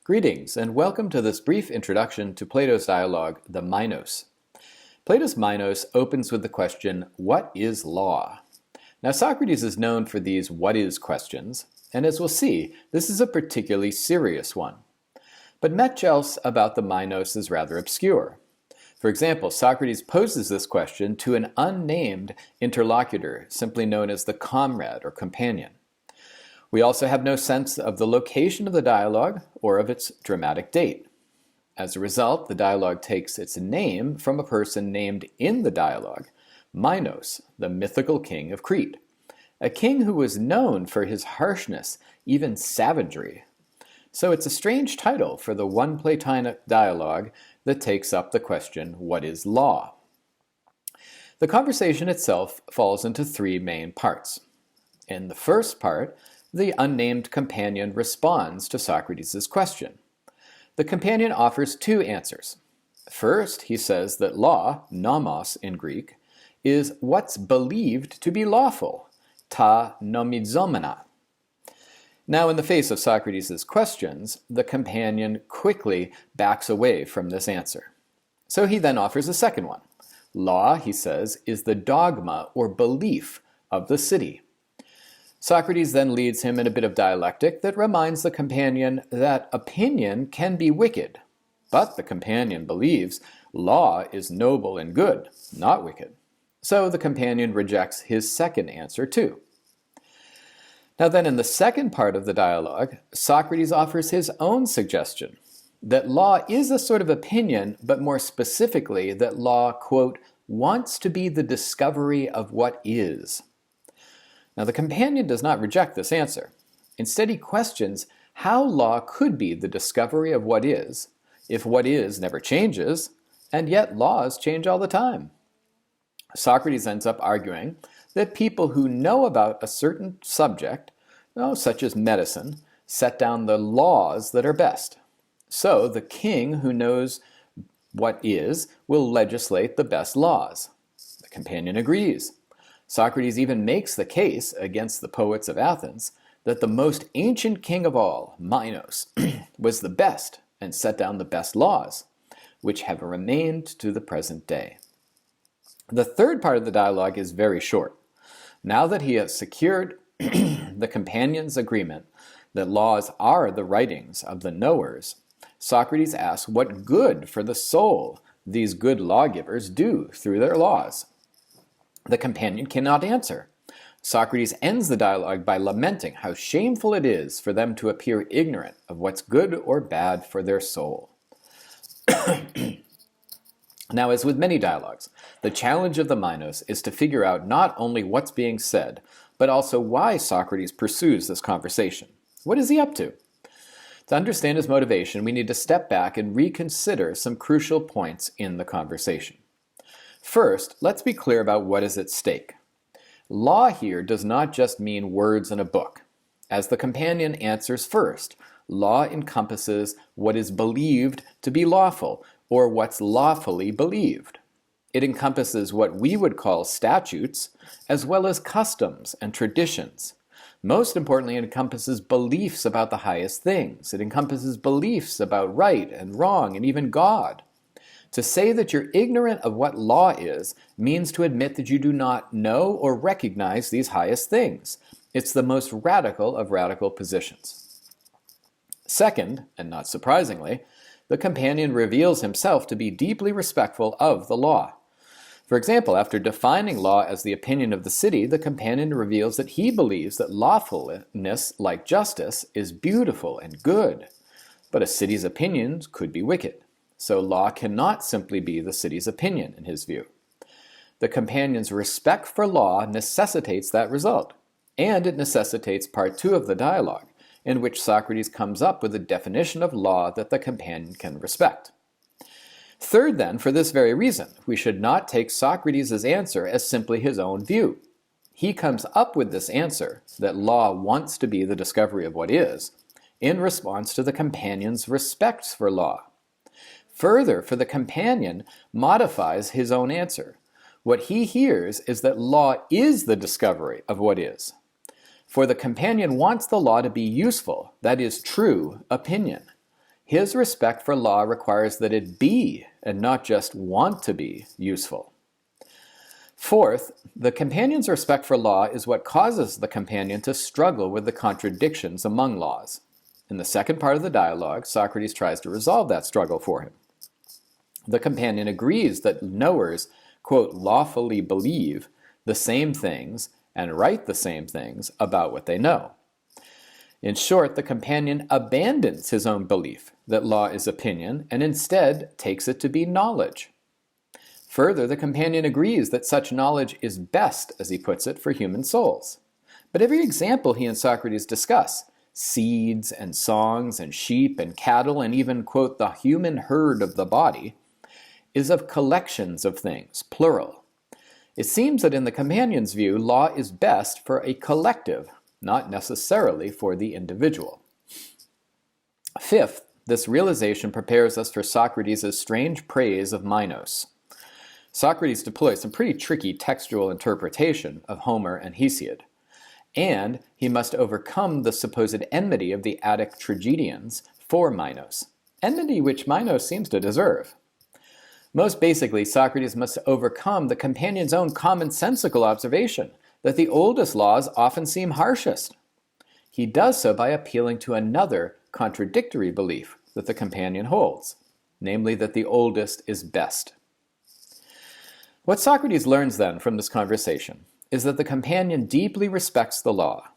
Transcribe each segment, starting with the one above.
Greetings, and welcome to this brief introduction to Plato's dialogue, the Minos. Plato's Minos opens with the question, what is law? Now Socrates is known for these what is questions, and as we'll see, this is a particularly serious one. But much else about the Minos is rather obscure. For example, Socrates poses this question to an unnamed interlocutor, simply known as the comrade or companion. We also have no sense of the location of the dialogue or of its dramatic date. As a result, the dialogue takes its name from a person named in the dialogue, Minos, the mythical king of Crete, a king who was known for his harshness, even savagery. So it's a strange title for the one Platonic dialogue that takes up the question, what is law? The conversation itself falls into three main parts. In the first part, the unnamed companion responds to Socrates' question. The companion offers two answers. First, he says that law, nomos in Greek, is what's believed to be lawful, ta nomizomena. Now, in the face of Socrates' questions, the companion quickly backs away from this answer. So he then offers a second one. Law, he says, is the dogma or belief of the city. Socrates then leads him in a bit of dialectic that reminds the companion that opinion can be wicked, but the companion believes law is noble and good, not wicked. So the companion rejects his second answer too. Now then, in the second part of the dialogue, Socrates offers his own suggestion that law is a sort of opinion, but more specifically that law, quote, wants to be the discovery of what is. Now the companion does not reject this answer. Instead he questions how law could be the discovery of what is, if what is never changes, and yet laws change all the time. Socrates ends up arguing that people who know about a certain subject, such as medicine, set down the laws that are best. So the king who knows what is will legislate the best laws. The companion agrees. Socrates even makes the case against the poets of Athens that the most ancient king of all, Minos, was the best and set down the best laws, which have remained to the present day. The third part of the dialogue is very short. Now that he has secured the companion's agreement that laws are the writings of the knowers, Socrates asks what good for the soul these good lawgivers do through their laws. The companion cannot answer. Socrates ends the dialogue by lamenting how shameful it is for them to appear ignorant of what's good or bad for their soul. Now, as with many dialogues, the challenge of the Minos is to figure out not only what's being said, but also why Socrates pursues this conversation. What is he up to? To understand his motivation, we need to step back and reconsider some crucial points in the conversation. First, let's be clear about what is at stake. Law here does not just mean words in a book. As the companion answers first, law encompasses what is believed to be lawful, or what's lawfully believed. It encompasses what we would call statutes, as well as customs and traditions. Most importantly, it encompasses beliefs about the highest things. It encompasses beliefs about right and wrong and even God. To say that you're ignorant of what law is means to admit that you do not know or recognize these highest things. It's the most radical of radical positions. Second, and not surprisingly, the companion reveals himself to be deeply respectful of the law. For example, after defining law as the opinion of the city, the companion reveals that he believes that lawfulness, like justice, is beautiful and good. But a city's opinions could be wicked. So law cannot simply be the city's opinion, in his view. The companion's respect for law necessitates that result, and it necessitates part 2 of the dialogue, in which Socrates comes up with a definition of law that the companion can respect. Third, then, for this very reason, we should not take Socrates' answer as simply his own view. He comes up with this answer, that law wants to be the discovery of what is, in response to the companion's respect for law. Further, for the companion modifies his own answer. What he hears is that law is the discovery of what is. For the companion wants the law to be useful, that is, true opinion. His respect for law requires that it be, and not just want to be, useful. Fourth, the companion's respect for law is what causes the companion to struggle with the contradictions among laws. In the second part of the dialogue, Socrates tries to resolve that struggle for him. The companion agrees that knowers, quote, lawfully believe the same things and write the same things about what they know. In short, the companion abandons his own belief that law is opinion and instead takes it to be knowledge. Further, the companion agrees that such knowledge is best, as he puts it, for human souls. But every example he and Socrates discuss, seeds and songs and sheep and cattle and even, quote, the human herd of the body, is of collections of things, plural. It seems that in the companion's view, law is best for a collective, not necessarily for the individual. Fifth, this realization prepares us for Socrates' strange praise of Minos. Socrates deploys some pretty tricky textual interpretation of Homer and Hesiod, and he must overcome the supposed enmity of the Attic tragedians for Minos, enmity which Minos seems to deserve. Most basically, Socrates must overcome the companion's own commonsensical observation that the oldest laws often seem harshest. He does so by appealing to another contradictory belief that the companion holds, namely that the oldest is best. What Socrates learns then from this conversation is that the companion deeply respects the law.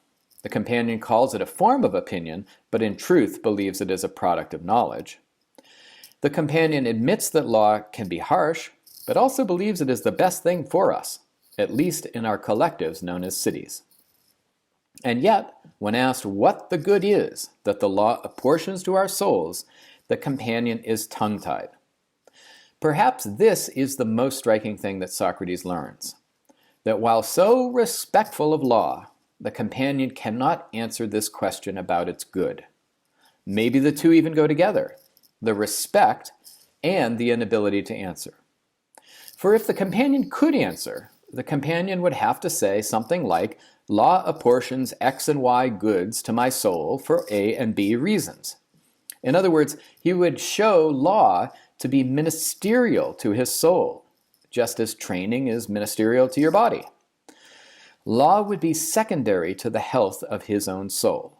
The companion calls it a form of opinion, but in truth believes it is a product of knowledge. The companion admits that law can be harsh, but also believes it is the best thing for us, at least in our collectives known as cities. And yet, when asked what the good is that the law apportions to our souls, the companion is tongue-tied. Perhaps this is the most striking thing that Socrates learns, that while so respectful of law, the companion cannot answer this question about its good. Maybe the two even go together, the respect and the inability to answer. For if the companion could answer, the companion would have to say something like, law apportions X and Y goods to my soul for A and B reasons. In other words, he would show law to be ministerial to his soul, just as training is ministerial to your body. Law would be secondary to the health of his own soul.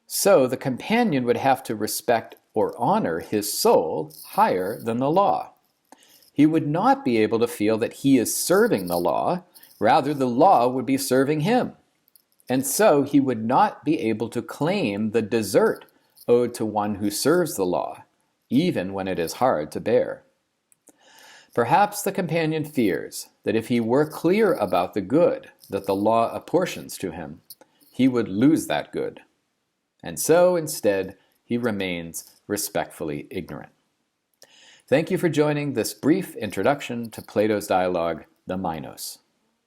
So the companion would have to respect or honor his soul higher than the law. He would not be able to feel that he is serving the law, rather the law would be serving him. And so he would not be able to claim the desert owed to one who serves the law, even when it is hard to bear. Perhaps the companion fears that if he were clear about the good that the law apportions to him, he would lose that good. And so, instead, he remains respectfully ignorant. Thank you for joining this brief introduction to Plato's dialogue, the Minos.